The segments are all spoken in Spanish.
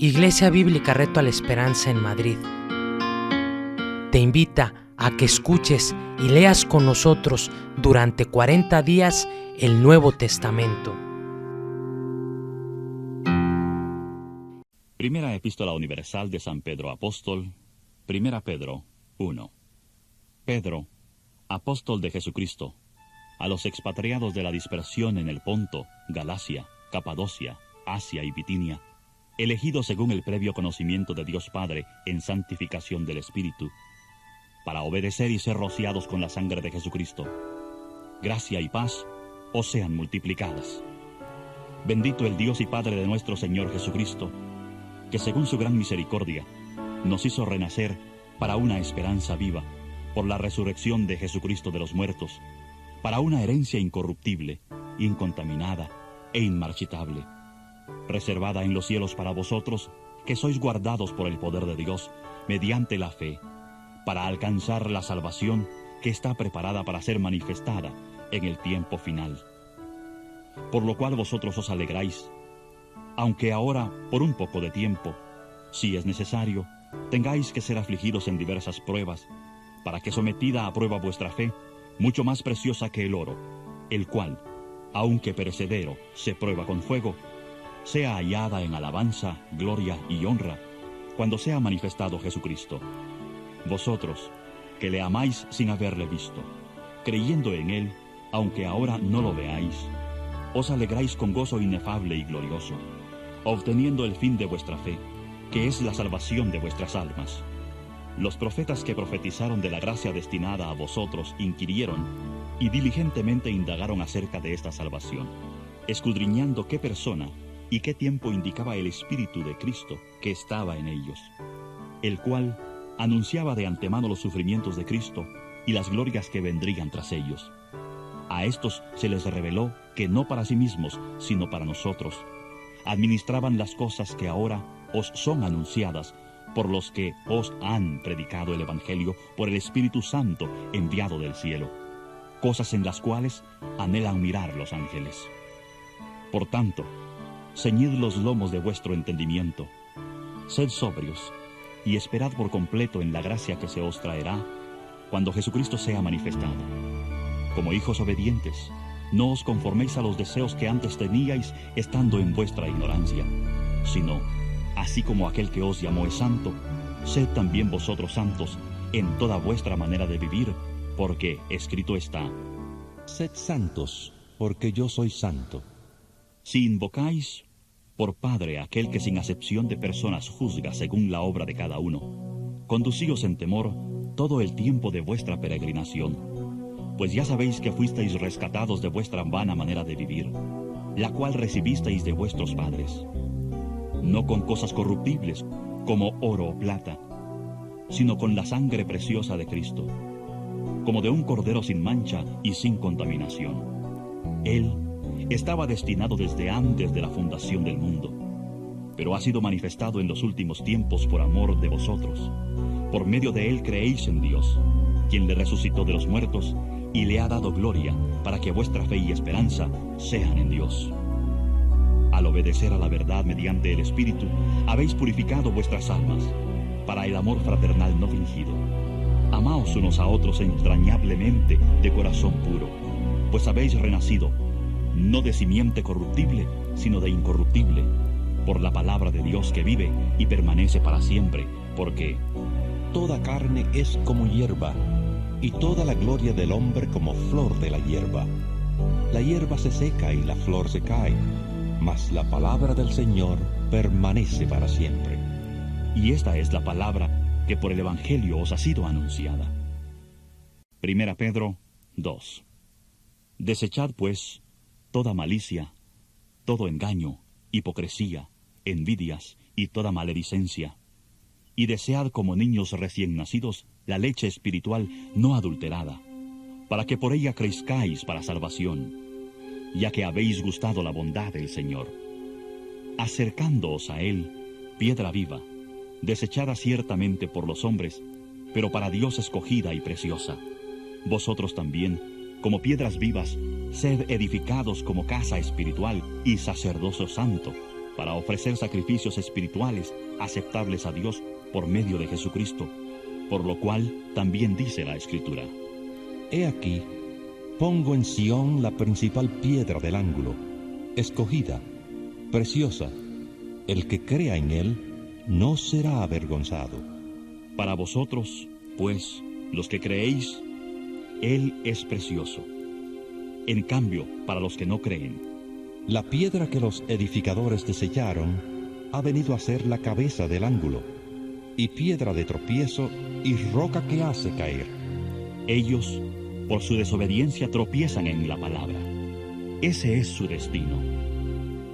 Iglesia Bíblica Reto a la Esperanza en Madrid te invita a que escuches y leas con nosotros durante 40 días el Nuevo Testamento. Primera Epístola Universal de San Pedro Apóstol, Primera Pedro 1. Pedro, apóstol de Jesucristo, a los expatriados de la dispersión en el Ponto, Galacia, Capadocia, Asia y Bitinia, elegidos según el previo conocimiento de Dios Padre en santificación del Espíritu, para obedecer y ser rociados con la sangre de Jesucristo. Gracia y paz os sean multiplicadas. Bendito el Dios y Padre de nuestro Señor Jesucristo, que según su gran misericordia nos hizo renacer para una esperanza viva, por la resurrección de Jesucristo de los muertos, para una herencia incorruptible, incontaminada e inmarchitable, reservada en los cielos para vosotros, que sois guardados por el poder de Dios, mediante la fe, para alcanzar la salvación que está preparada para ser manifestada en el tiempo final. Por lo cual vosotros os alegráis, aunque ahora, por un poco de tiempo, si es necesario, tengáis que ser afligidos en diversas pruebas, para que sometida a prueba vuestra fe, mucho más preciosa que el oro, el cual, aunque perecedero, se prueba con fuego, sea hallada en alabanza, gloria y honra, cuando sea manifestado Jesucristo. Vosotros, que le amáis sin haberle visto, creyendo en él, aunque ahora no lo veáis, os alegráis con gozo inefable y glorioso, obteniendo el fin de vuestra fe, que es la salvación de vuestras almas. Los profetas que profetizaron de la gracia destinada a vosotros inquirieron y diligentemente indagaron acerca de esta salvación, escudriñando qué persona y qué tiempo indicaba el Espíritu de Cristo que estaba en ellos, el cual anunciaba de antemano los sufrimientos de Cristo y las glorias que vendrían tras ellos. A estos se les reveló que no para sí mismos, sino para nosotros, administraban las cosas que ahora os son anunciadas por los que os han predicado el Evangelio por el Espíritu Santo enviado del cielo, cosas en las cuales anhelan mirar los ángeles. Por tanto, ceñid los lomos de vuestro entendimiento, sed sobrios, y esperad por completo en la gracia que se os traerá cuando Jesucristo sea manifestado. Como hijos obedientes, no os conforméis a los deseos que antes teníais estando en vuestra ignorancia, sino, así como aquel que os llamó es santo, sed también vosotros santos en toda vuestra manera de vivir, porque escrito está: Sed santos, porque yo soy santo. Si invocáis por Padre aquel que sin acepción de personas juzga según la obra de cada uno, conducíos en temor todo el tiempo de vuestra peregrinación, pues ya sabéis que fuisteis rescatados de vuestra vana manera de vivir, la cual recibisteis de vuestros padres, no con cosas corruptibles como oro o plata, sino con la sangre preciosa de Cristo, como de un cordero sin mancha y sin contaminación. Él estaba destinado desde antes de la fundación del mundo, pero ha sido manifestado en los últimos tiempos por amor de vosotros. Por medio de él creéis en Dios, quien le resucitó de los muertos y le ha dado gloria, para que vuestra fe y esperanza sean en Dios. Al obedecer a la verdad mediante el Espíritu, habéis purificado vuestras almas, para el amor fraternal no fingido. Amaos unos a otros entrañablemente de corazón puro, pues habéis renacido, no de simiente corruptible, sino de incorruptible, por la palabra de Dios que vive y permanece para siempre, porque toda carne es como hierba, y toda la gloria del hombre como flor de la hierba. La hierba se seca y la flor se cae, mas la palabra del Señor permanece para siempre. Y esta es la palabra que por el Evangelio os ha sido anunciada. Primera Pedro 2. Desechad, pues, toda malicia, todo engaño, hipocresía, envidias y toda maledicencia, y desead como niños recién nacidos la leche espiritual no adulterada, para que por ella crezcáis para salvación, ya que habéis gustado la bondad del Señor, acercándoos a él, piedra viva, desechada ciertamente por los hombres, pero para Dios escogida y preciosa. Vosotros también, como piedras vivas, sed edificados como casa espiritual y sacerdocio santo, para ofrecer sacrificios espirituales aceptables a Dios por medio de Jesucristo, por lo cual también dice la Escritura: He aquí, pongo en Sión la principal piedra del ángulo, escogida, preciosa. El que crea en él no será avergonzado. Para vosotros, pues, los que creéis, Él es precioso. En cambio, para los que no creen, la piedra que los edificadores desecharon ha venido a ser la cabeza del ángulo, y piedra de tropiezo y roca que hace caer. ellos, por su desobediencia, tropiezan en la palabra. Ese es su destino.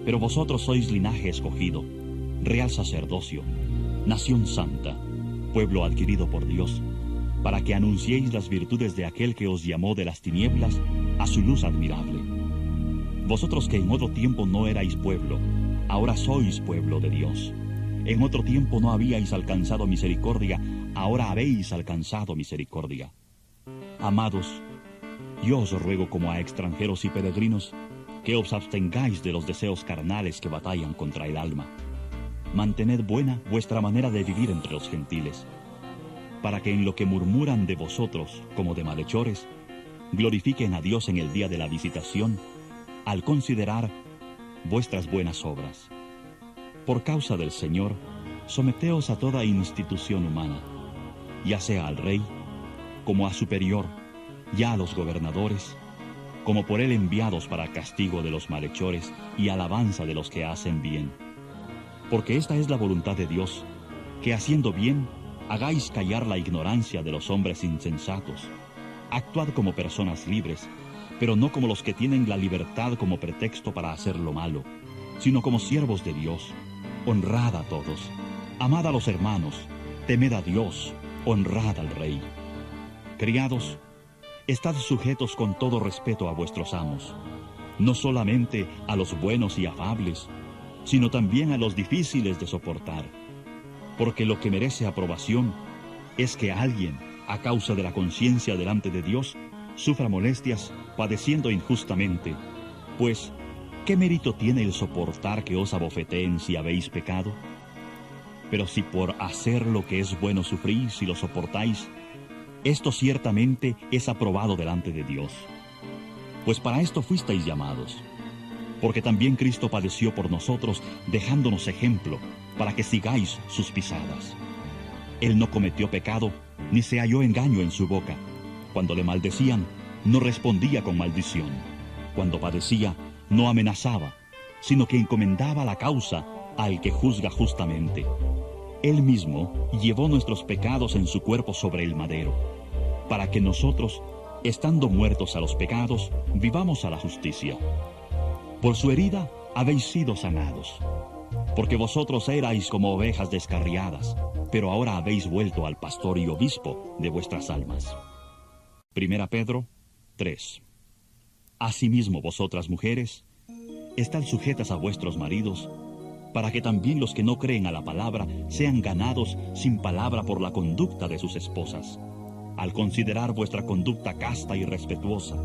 Pero vosotros sois linaje escogido, real sacerdocio, nación santa, pueblo adquirido por Dios, para que anunciéis las virtudes de aquel que os llamó de las tinieblas a su luz admirable. Vosotros que en otro tiempo no erais pueblo, ahora sois pueblo de Dios. En otro tiempo no habíais alcanzado misericordia, ahora habéis alcanzado misericordia. Amados, yo os ruego como a extranjeros y peregrinos, que os abstengáis de los deseos carnales que batallan contra el alma. Mantened buena vuestra manera de vivir entre los gentiles, para que en lo que murmuran de vosotros como de malhechores, glorifiquen a Dios en el día de la visitación, al considerar vuestras buenas obras. Por causa del Señor, someteos a toda institución humana, ya sea al rey, como a superior, ya a los gobernadores, como por él enviados para castigo de los malhechores y alabanza de los que hacen bien. Porque esta es la voluntad de Dios, que haciendo bien, hagáis callar la ignorancia de los hombres insensatos. Actuad como personas libres, pero no como los que tienen la libertad como pretexto para hacer lo malo, sino como siervos de Dios. Honrad a todos, amad a los hermanos, temed a Dios, honrad al Rey. Criados, estad sujetos con todo respeto a vuestros amos, no solamente a los buenos y afables, sino también a los difíciles de soportar, porque lo que merece aprobación es que alguien, a causa de la conciencia delante de Dios, sufra molestias padeciendo injustamente, pues, ¿qué mérito tiene el soportar que os abofeteen si habéis pecado? Pero si por hacer lo que es bueno sufrís y lo soportáis, esto ciertamente es aprobado delante de Dios. Pues para esto fuisteis llamados, porque también Cristo padeció por nosotros, dejándonos ejemplo, para que sigáis sus pisadas. Él no cometió pecado, ni se halló engaño en su boca. Cuando le maldecían, no respondía con maldición. Cuando padecía, no amenazaba, sino que encomendaba la causa al que juzga justamente. Él mismo llevó nuestros pecados en su cuerpo sobre el madero, para que nosotros, estando muertos a los pecados, vivamos a la justicia. Por su herida habéis sido sanados, porque vosotros erais como ovejas descarriadas, pero ahora habéis vuelto al pastor y obispo de vuestras almas. Primera Pedro 3. Asimismo vosotras mujeres, estad sujetas a vuestros maridos, para que también los que no creen a la palabra sean ganados sin palabra por la conducta de sus esposas, al considerar vuestra conducta casta y respetuosa.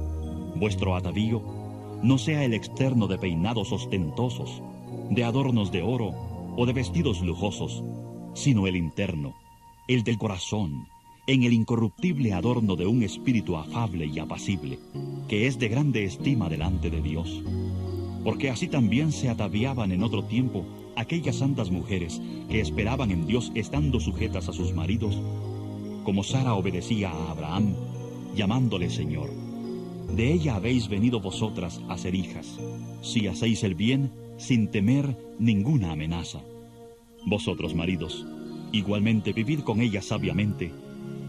Vuestro atavío no sea el externo de peinados ostentosos, de adornos de oro o de vestidos lujosos, sino el interno, el del corazón, en el incorruptible adorno de un espíritu afable y apacible, que es de grande estima delante de Dios. Porque así también se ataviaban en otro tiempo aquellas santas mujeres que esperaban en Dios estando sujetas a sus maridos, como Sara obedecía a Abraham, llamándole Señor. De ella habéis venido vosotras a ser hijas, si hacéis el bien sin temer ninguna amenaza. Vosotros, maridos, igualmente vivid con ella sabiamente,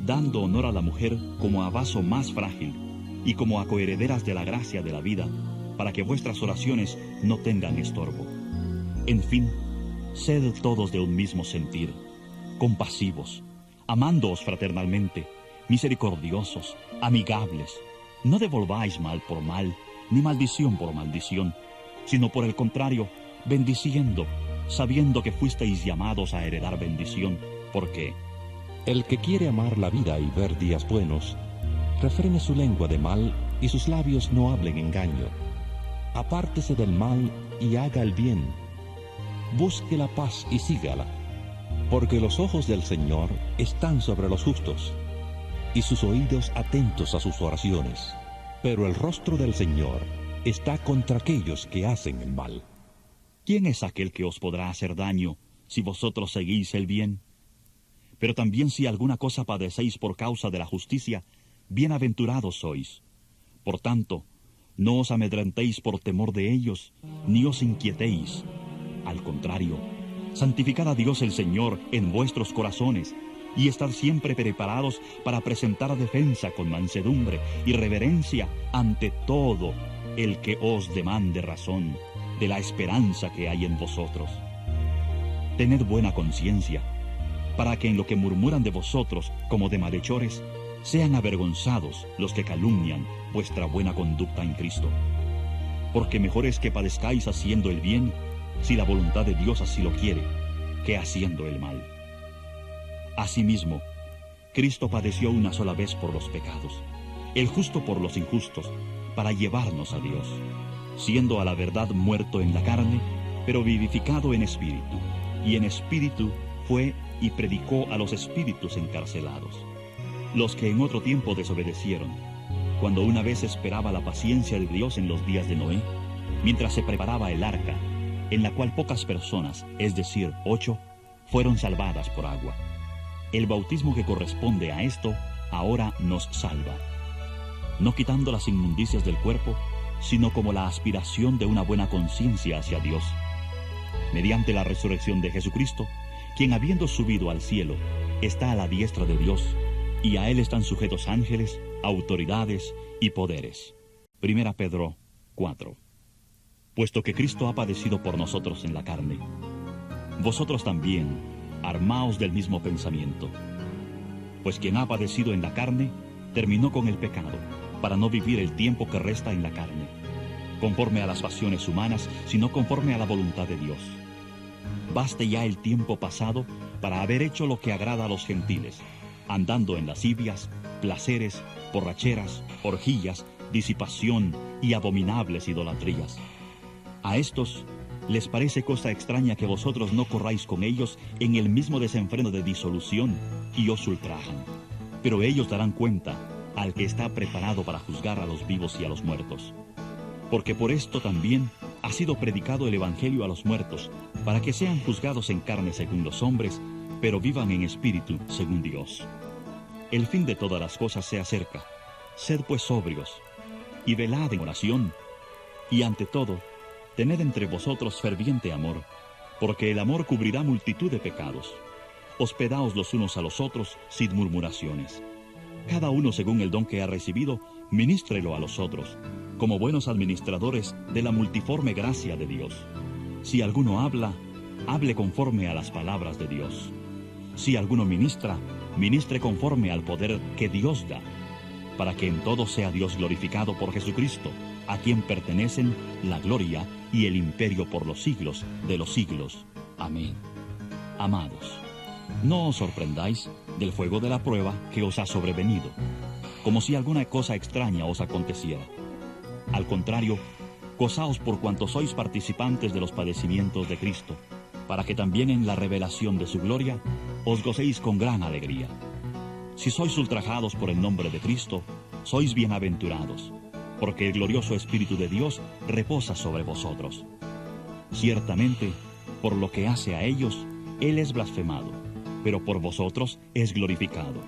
dando honor a la mujer como a vaso más frágil y como a coherederas de la gracia de la vida, para que vuestras oraciones no tengan estorbo. En fin, sed todos de un mismo sentir, compasivos, amándoos fraternalmente, misericordiosos, amigables. No devolváis mal por mal, ni maldición por maldición, sino por el contrario, bendiciendo, sabiendo que fuisteis llamados a heredar bendición, porque el que quiere amar la vida y ver días buenos, refrene su lengua de mal y sus labios no hablen engaño. Apártese del mal y haga el bien. busque la paz y sígala, porque los ojos del Señor están sobre los justos, y sus oídos atentos a sus oraciones, pero el rostro del Señor está contra aquellos que hacen el mal. ¿Quién es aquel que os podrá hacer daño si vosotros seguís el bien? Pero también si alguna cosa padecéis por causa de la justicia, bienaventurados sois. Por tanto, no os amedrentéis por temor de ellos, ni os inquietéis. Al contrario, santificad a Dios el Señor en vuestros corazones, y estad siempre preparados para presentar defensa con mansedumbre y reverencia ante todo el que os demande razón de la esperanza que hay en vosotros. Tened buena conciencia, para que en lo que murmuran de vosotros como de malhechores, sean avergonzados los que calumnian vuestra buena conducta en Cristo. Porque mejor es que padezcáis haciendo el bien, si la voluntad de Dios así lo quiere, que haciendo el mal. Asimismo, Cristo padeció una sola vez por los pecados, el justo por los injustos, para llevarnos a Dios, siendo a la verdad muerto en la carne, pero vivificado en espíritu, y en espíritu fue y predicó a los espíritus encarcelados, los que en otro tiempo desobedecieron, cuando una vez esperaba la paciencia de Dios en los días de Noé, mientras se preparaba el arca, en la cual pocas personas, es decir, 8, fueron salvadas por agua. El bautismo que corresponde a esto ahora nos salva, no quitando las inmundicias del cuerpo, sino como la aspiración de una buena conciencia hacia Dios, mediante la resurrección de Jesucristo, quien habiendo subido al cielo, está a la diestra de Dios, y a él están sujetos ángeles, autoridades y poderes. 1 Pedro 4. Puesto que Cristo ha padecido por nosotros en la carne, vosotros también armaos del mismo pensamiento. Pues quien ha padecido en la carne, terminó con el pecado, para no vivir el tiempo que resta en la carne, conforme a las pasiones humanas, sino conforme a la voluntad de Dios. Baste ya el tiempo pasado para haber hecho lo que agrada a los gentiles, andando en lascivias, placeres, borracheras, orgías, disipación y abominables idolatrías. A estos les parece cosa extraña que vosotros no corráis con ellos en el mismo desenfreno de disolución y os ultrajan. Pero ellos darán cuenta al que está preparado para juzgar a los vivos y a los muertos. Porque por esto también ha sido predicado el Evangelio a los muertos, para que sean juzgados en carne según los hombres, pero vivan en espíritu según Dios. El fin de todas las cosas se acerca. Sed pues sobrios, y velad en oración, y ante todo, tened entre vosotros ferviente amor, porque el amor cubrirá multitud de pecados. Hospedaos los unos a los otros sin murmuraciones. Cada uno según el don que ha recibido, ministrelo a los otros, como buenos administradores de la multiforme gracia de Dios. Si alguno habla, hable conforme a las palabras de Dios. Si alguno ministra, ministre conforme al poder que Dios da, para que en todo sea Dios glorificado por Jesucristo, a quien pertenecen la gloria y el imperio por los siglos de los siglos. Amén. Amados, no os sorprendáis del fuego de la prueba que os ha sobrevenido, como si alguna cosa extraña os aconteciera. Al contrario, gozaos por cuanto sois participantes de los padecimientos de Cristo, para que también en la revelación de su gloria os gocéis con gran alegría. Si sois ultrajados por el nombre de Cristo, sois bienaventurados, porque el glorioso Espíritu de Dios reposa sobre vosotros. Ciertamente, por lo que hace a ellos, Él es blasfemado, pero por vosotros es glorificado.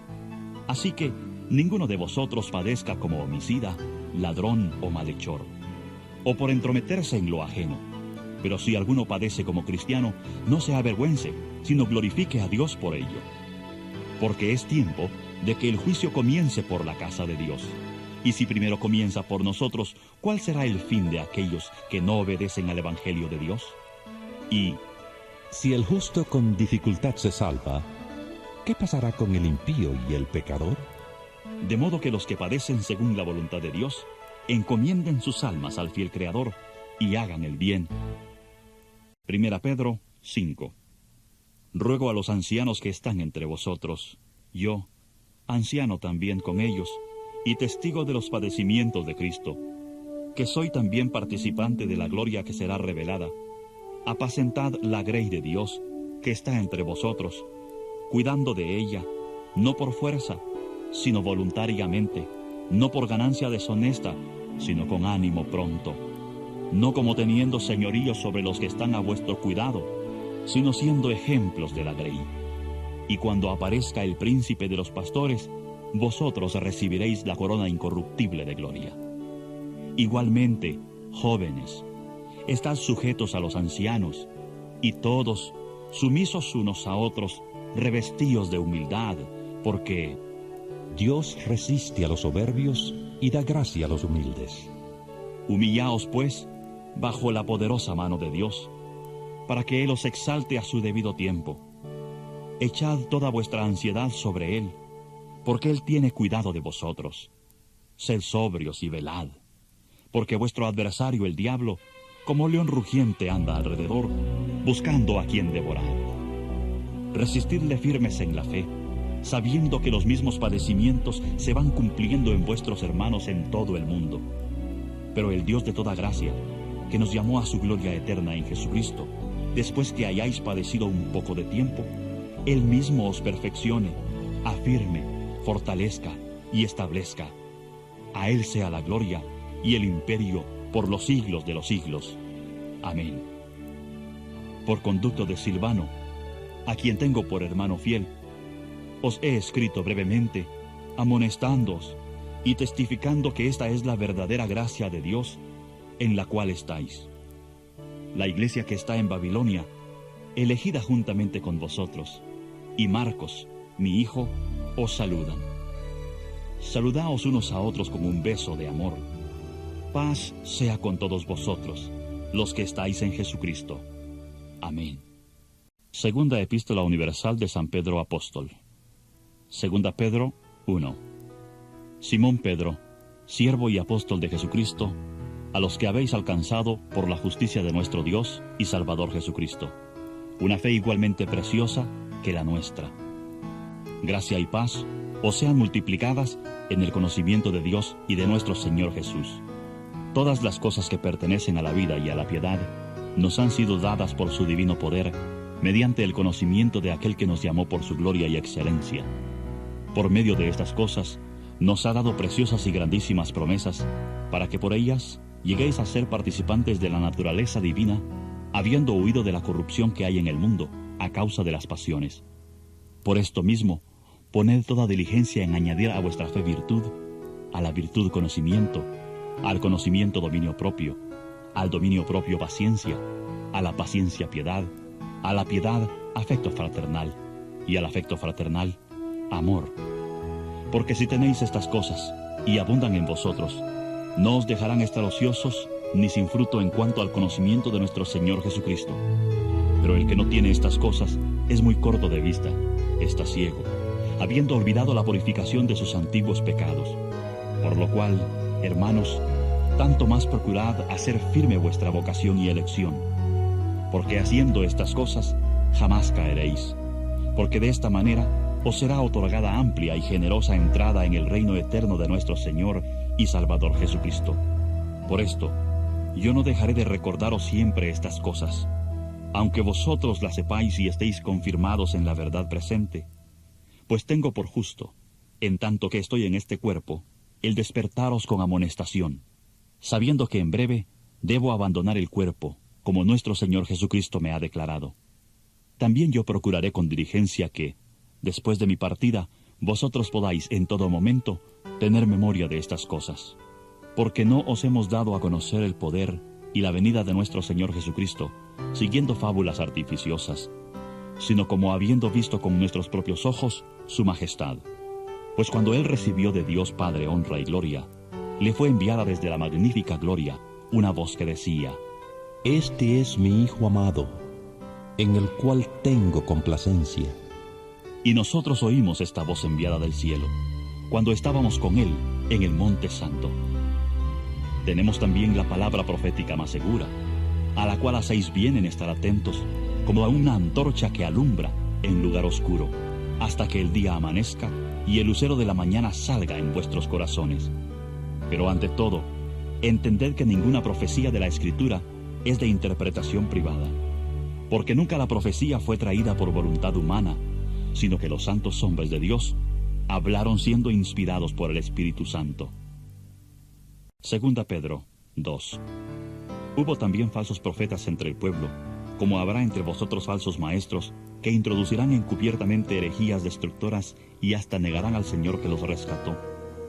Así que ninguno de vosotros padezca como homicida, ladrón o malhechor, o por entrometerse en lo ajeno. Pero si alguno padece como cristiano, no se avergüence, sino glorifique a Dios por ello. Porque es tiempo de que el juicio comience por la casa de Dios. Y si primero comienza por nosotros, ¿cuál será el fin de aquellos que no obedecen al Evangelio de Dios? Y si el justo con dificultad se salva, ¿qué pasará con el impío y el pecador? De modo que los que padecen según la voluntad de Dios, encomienden sus almas al fiel Creador y hagan el bien. 1 Pedro 5. Ruego a los ancianos que están entre vosotros, yo, anciano también con ellos, y testigo de los padecimientos de Cristo, que soy también participante de la gloria que será revelada, apacentad la grey de Dios que está entre vosotros, cuidando de ella, no por fuerza, sino voluntariamente, no por ganancia deshonesta, sino con ánimo pronto, no como teniendo señorío sobre los que están a vuestro cuidado, sino siendo ejemplos de la grey. Y cuando aparezca el príncipe de los pastores, vosotros recibiréis la corona incorruptible de gloria. Igualmente, jóvenes, estad sujetos a los ancianos, y todos, sumisos unos a otros, revestíos de humildad, porque Dios resiste a los soberbios y da gracia a los humildes. humillaos pues bajo la poderosa mano de Dios, para que Él os exalte a su debido tiempo. Echad toda vuestra ansiedad sobre Él, porque Él tiene cuidado de vosotros. Sed sobrios y velad, porque vuestro adversario el diablo, como león rugiente, anda alrededor, buscando a quien devorar. Resistidle firmes en la fe, sabiendo que los mismos padecimientos se van cumpliendo en vuestros hermanos en todo el mundo. Pero el Dios de toda gracia, que nos llamó a su gloria eterna en Jesucristo, después que hayáis padecido un poco de tiempo, Él mismo os perfeccione, afirme, fortalezca y establezca. A Él sea la gloria y el imperio por los siglos de los siglos. Amén. Por conducto de Silvano, a quien tengo por hermano fiel, os he escrito brevemente, amonestándoos y testificando que esta es la verdadera gracia de Dios en la cual estáis. La iglesia que está en Babilonia, elegida juntamente con vosotros, y Marcos, mi hijo, os saludan. Saludaos unos a otros con un beso de amor. Paz sea con todos vosotros, los que estáis en Jesucristo. Amén. Segunda Epístola Universal de San Pedro Apóstol. Segunda Pedro 1. Simón Pedro, siervo y apóstol de Jesucristo, a los que habéis alcanzado por la justicia de nuestro Dios y Salvador Jesucristo, una fe igualmente preciosa que la nuestra. Gracia y paz os sean multiplicadas en el conocimiento de Dios y de nuestro Señor Jesús. Todas las cosas que pertenecen a la vida y a la piedad nos han sido dadas por su divino poder, mediante el conocimiento de aquel que nos llamó por su gloria y excelencia. Por medio de estas cosas, nos ha dado preciosas y grandísimas promesas, para que por ellas lleguéis a ser participantes de la naturaleza divina, habiendo huido de la corrupción que hay en el mundo, a causa de las pasiones. Por esto mismo, poned toda diligencia en añadir a vuestra fe virtud, a la virtud conocimiento, al conocimiento dominio propio, al dominio propio paciencia, a la paciencia piedad, a la piedad afecto fraternal, y al afecto fraternal amor. Porque si tenéis estas cosas, y abundan en vosotros, no os dejarán estar ociosos ni sin fruto en cuanto al conocimiento de nuestro Señor Jesucristo. Pero el que no tiene estas cosas es muy corto de vista, está ciego, habiendo olvidado la purificación de sus antiguos pecados. Por lo cual, hermanos, tanto más procurad hacer firme vuestra vocación y elección, porque haciendo estas cosas jamás caeréis, porque de esta manera os será otorgada amplia y generosa entrada en el reino eterno de nuestro Señor y Salvador Jesucristo. Por esto, yo no dejaré de recordaros siempre estas cosas, aunque vosotros las sepáis y estéis confirmados en la verdad presente, pues tengo por justo, en tanto que estoy en este cuerpo, el despertaros con amonestación, sabiendo que en breve debo abandonar el cuerpo, como nuestro Señor Jesucristo me ha declarado. También yo procuraré con diligencia que, después de mi partida, vosotros podáis en todo momento tener memoria de estas cosas, porque no os hemos dado a conocer el poder y la venida de nuestro Señor Jesucristo, siguiendo fábulas artificiosas, sino como habiendo visto con nuestros propios ojos su majestad. Pues cuando Él recibió de Dios Padre honra y gloria, le fue enviada desde la magnífica gloria una voz que decía: Este es mi Hijo amado, en el cual tengo complacencia. Y nosotros oímos esta voz enviada del cielo, cuando estábamos con Él en el Monte Santo. Tenemos también la palabra profética más segura, a la cual hacéis bien en estar atentos, como a una antorcha que alumbra en lugar oscuro, hasta que el día amanezca y el lucero de la mañana salga en vuestros corazones. Pero ante todo, entended que ninguna profecía de la Escritura es de interpretación privada, porque nunca la profecía fue traída por voluntad humana, sino que los santos hombres de Dios hablaron siendo inspirados por el Espíritu Santo. Segunda Pedro 2. Hubo también falsos profetas entre el pueblo, como habrá entre vosotros falsos maestros, que introducirán encubiertamente herejías destructoras y hasta negarán al Señor que los rescató,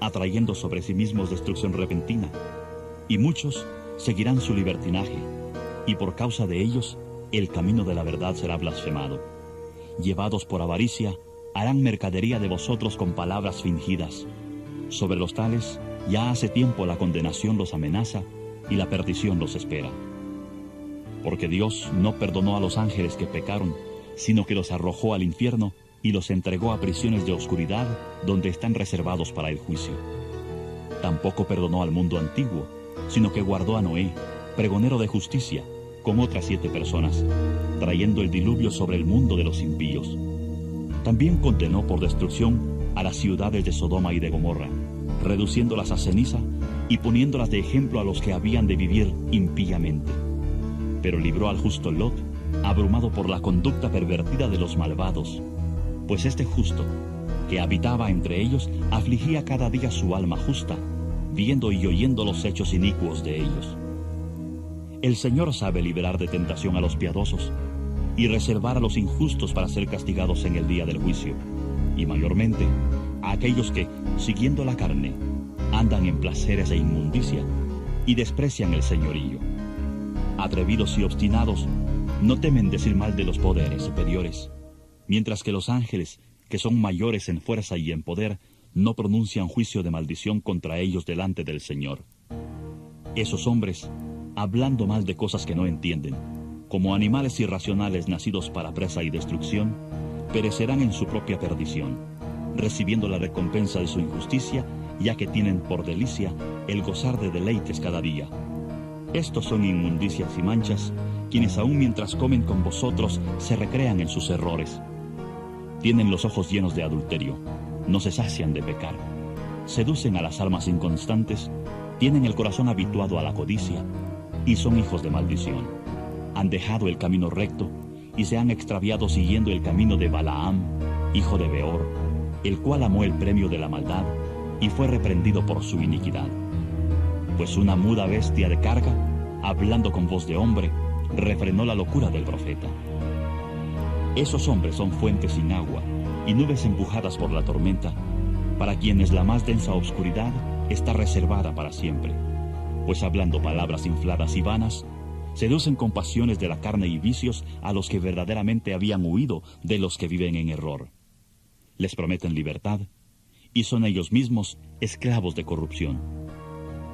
atrayendo sobre sí mismos destrucción repentina. Y muchos seguirán su libertinaje, y por causa de ellos el camino de la verdad será blasfemado. Llevados por avaricia, harán mercadería de vosotros con palabras fingidas. Sobre los tales, ya hace tiempo la condenación los amenaza y la perdición los espera. Porque Dios no perdonó a los ángeles que pecaron, sino que los arrojó al infierno y los entregó a prisiones de oscuridad, donde están reservados para el juicio. Tampoco perdonó al mundo antiguo, sino que guardó a Noé, pregonero de justicia, con otras 7 personas, trayendo el diluvio sobre el mundo de los impíos. También condenó por destrucción a las ciudades de Sodoma y de Gomorra, reduciéndolas a ceniza y poniéndolas de ejemplo a los que habían de vivir impíamente. Pero libró al justo Lot, abrumado por la conducta pervertida de los malvados, pues este justo, que habitaba entre ellos, afligía cada día su alma justa, viendo y oyendo los hechos inicuos de ellos. El Señor sabe liberar de tentación a los piadosos y reservar a los injustos para ser castigados en el día del juicio, y mayormente a aquellos que, siguiendo la carne, andan en placeres e inmundicia y desprecian el señorío. Atrevidos y obstinados, no temen decir mal de los poderes superiores, mientras que los ángeles, que son mayores en fuerza y en poder, no pronuncian juicio de maldición contra ellos delante del Señor. Esos hombres, hablando mal de cosas que no entienden, como animales irracionales nacidos para presa y destrucción, perecerán en su propia perdición, recibiendo la recompensa de su injusticia, ya que tienen por delicia el gozar de deleites cada día. Estos son inmundicias y manchas, quienes aún mientras comen con vosotros se recrean en sus errores. Tienen los ojos llenos de adulterio, no se sacian de pecar, seducen a las almas inconstantes, tienen el corazón habituado a la codicia, y son hijos de maldición. Han dejado el camino recto, y se han extraviado siguiendo el camino de Balaam, hijo de Beor, el cual amó el premio de la maldad, y fue reprendido por su iniquidad. Pues una muda bestia de carga, hablando con voz de hombre, refrenó la locura del profeta. Esos hombres son fuentes sin agua y nubes empujadas por la tormenta, para quienes la más densa oscuridad está reservada para siempre, pues hablando palabras infladas y vanas, seducen con pasiones de la carne y vicios a los que verdaderamente habían huido de los que viven en error. Les prometen libertad, y son ellos mismos esclavos de corrupción,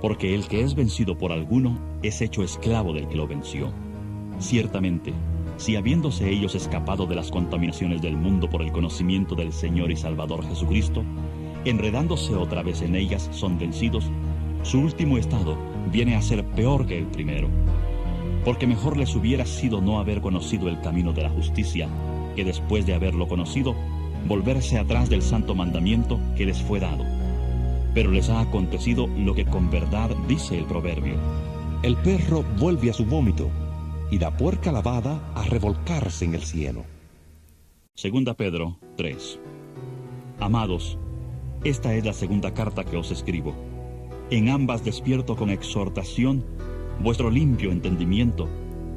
porque el que es vencido por alguno es hecho esclavo del que lo venció. Ciertamente, si habiéndose ellos escapado de las contaminaciones del mundo por el conocimiento del Señor y Salvador Jesucristo, enredándose otra vez en ellas son vencidos, su último estado viene a ser peor que el primero. Porque mejor les hubiera sido no haber conocido el camino de la justicia, que después de haberlo conocido, volverse atrás del santo mandamiento que les fue dado. Pero les ha acontecido lo que con verdad dice el proverbio: El perro vuelve a su vómito, y la puerca lavada a revolcarse en el cielo. Segunda Pedro 3. Amados, esta es la segunda carta que os escribo. En ambas despierto con exhortación vuestro limpio entendimiento,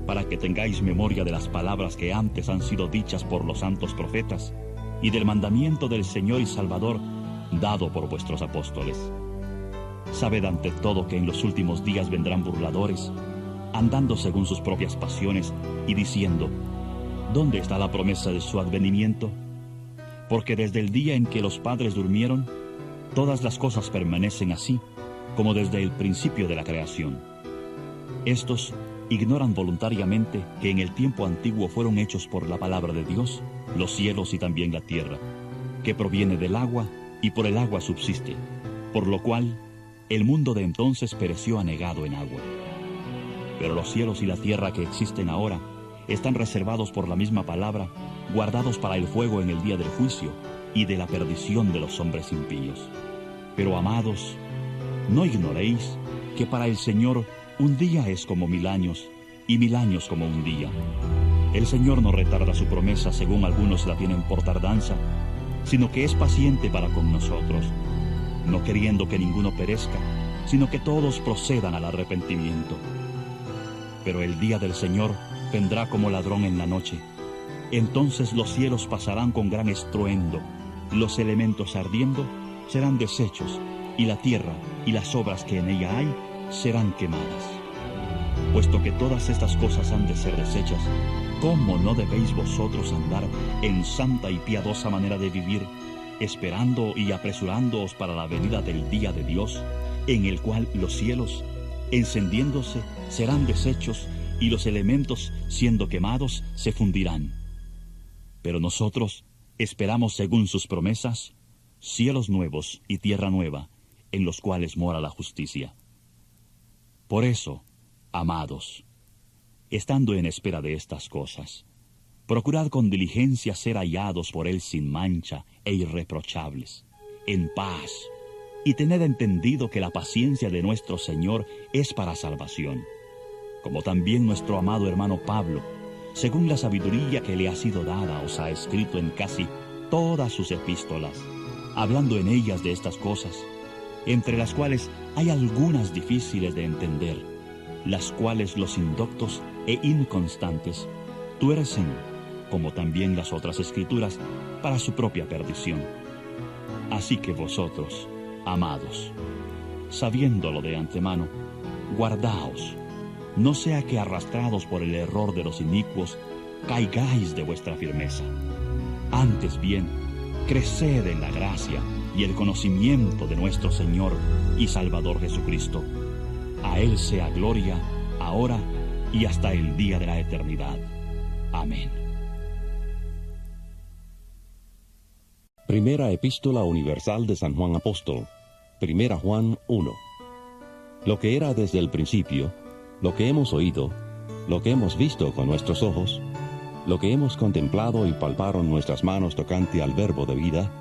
para que tengáis memoria de las palabras que antes han sido dichas por los santos profetas, y del mandamiento del Señor y Salvador dado por vuestros apóstoles. Sabed ante todo que en los últimos días vendrán burladores, andando según sus propias pasiones y diciendo: ¿dónde está la promesa de su advenimiento? Porque desde el día en que los padres durmieron, todas las cosas permanecen así, como desde el principio de la creación. Estos ignoran voluntariamente que en el tiempo antiguo fueron hechos por la palabra de Dios los cielos y también la tierra, que proviene del agua y por el agua subsiste, por lo cual el mundo de entonces pereció anegado en agua. Pero los cielos y la tierra que existen ahora están reservados por la misma palabra, guardados para el fuego en el día del juicio y de la perdición de los hombres impíos. Pero amados, no ignoréis que para el Señor un día es como 1000 años, y 1000 años como un día. El Señor no retarda su promesa según algunos la tienen por tardanza, sino que es paciente para con nosotros, no queriendo que ninguno perezca, sino que todos procedan al arrepentimiento. Pero el día del Señor vendrá como ladrón en la noche. Entonces los cielos pasarán con gran estruendo, los elementos ardiendo serán deshechos, y la tierra y las obras que en ella hay serán quemadas. Puesto que todas estas cosas han de ser deshechas, ¿cómo no debéis vosotros andar en santa y piadosa manera de vivir, esperando y apresurándoos para la venida del día de Dios, en el cual los cielos, encendiéndose, serán deshechos, y los elementos, siendo quemados, se fundirán? Pero nosotros esperamos, según sus promesas, cielos nuevos y tierra nueva, en los cuales mora la justicia. Por eso, amados, estando en espera de estas cosas, procurad con diligencia ser hallados por Él sin mancha e irreprochables, en paz, y tened entendido que la paciencia de nuestro Señor es para salvación, como también nuestro amado hermano Pablo, según la sabiduría que le ha sido dada, os ha escrito en casi todas sus epístolas, hablando en ellas de estas cosas, entre las cuales hay algunas difíciles de entender, las cuales los indoctos e inconstantes tuercen, como también las otras escrituras, para su propia perdición. Así que vosotros, amados, sabiéndolo de antemano, guardaos, no sea que arrastrados por el error de los inicuos, caigáis de vuestra firmeza. Antes bien, creced en la gracia y el conocimiento de nuestro Señor y Salvador Jesucristo. A Él sea gloria, ahora y hasta el día de la eternidad. Amén. Primera Epístola Universal de San Juan Apóstol, Primera Juan 1. Lo que era desde el principio, lo que hemos oído, lo que hemos visto con nuestros ojos, lo que hemos contemplado y palparon nuestras manos tocante al verbo de vida,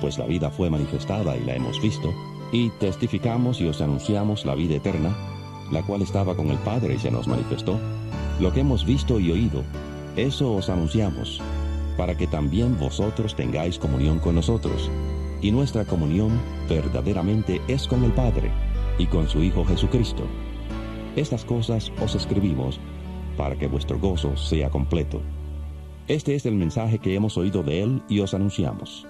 pues la vida fue manifestada y la hemos visto, y testificamos y os anunciamos la vida eterna, la cual estaba con el Padre y se nos manifestó. Lo que hemos visto y oído, eso os anunciamos, para que también vosotros tengáis comunión con nosotros. Y nuestra comunión verdaderamente es con el Padre y con su Hijo Jesucristo. Estas cosas os escribimos para que vuestro gozo sea completo. Este es el mensaje que hemos oído de Él y os anunciamos.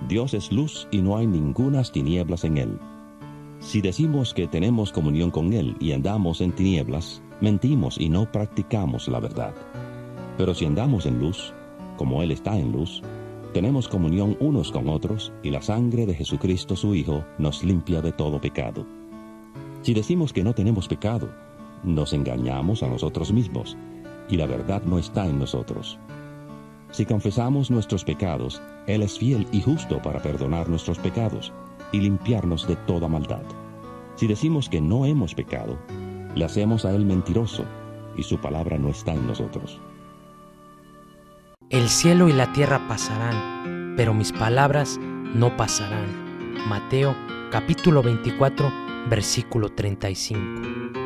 Dios es luz y no hay ningunas tinieblas en Él. Si decimos que tenemos comunión con Él y andamos en tinieblas, mentimos y no practicamos la verdad. Pero si andamos en luz, como Él está en luz, tenemos comunión unos con otros, y la sangre de Jesucristo su Hijo nos limpia de todo pecado. Si decimos que no tenemos pecado, nos engañamos a nosotros mismos, y la verdad no está en nosotros. Si confesamos nuestros pecados, Él es fiel y justo para perdonar nuestros pecados y limpiarnos de toda maldad. Si decimos que no hemos pecado, le hacemos a Él mentiroso, y su palabra no está en nosotros. El cielo y la tierra pasarán, pero mis palabras no pasarán. Mateo capítulo 24, versículo 35.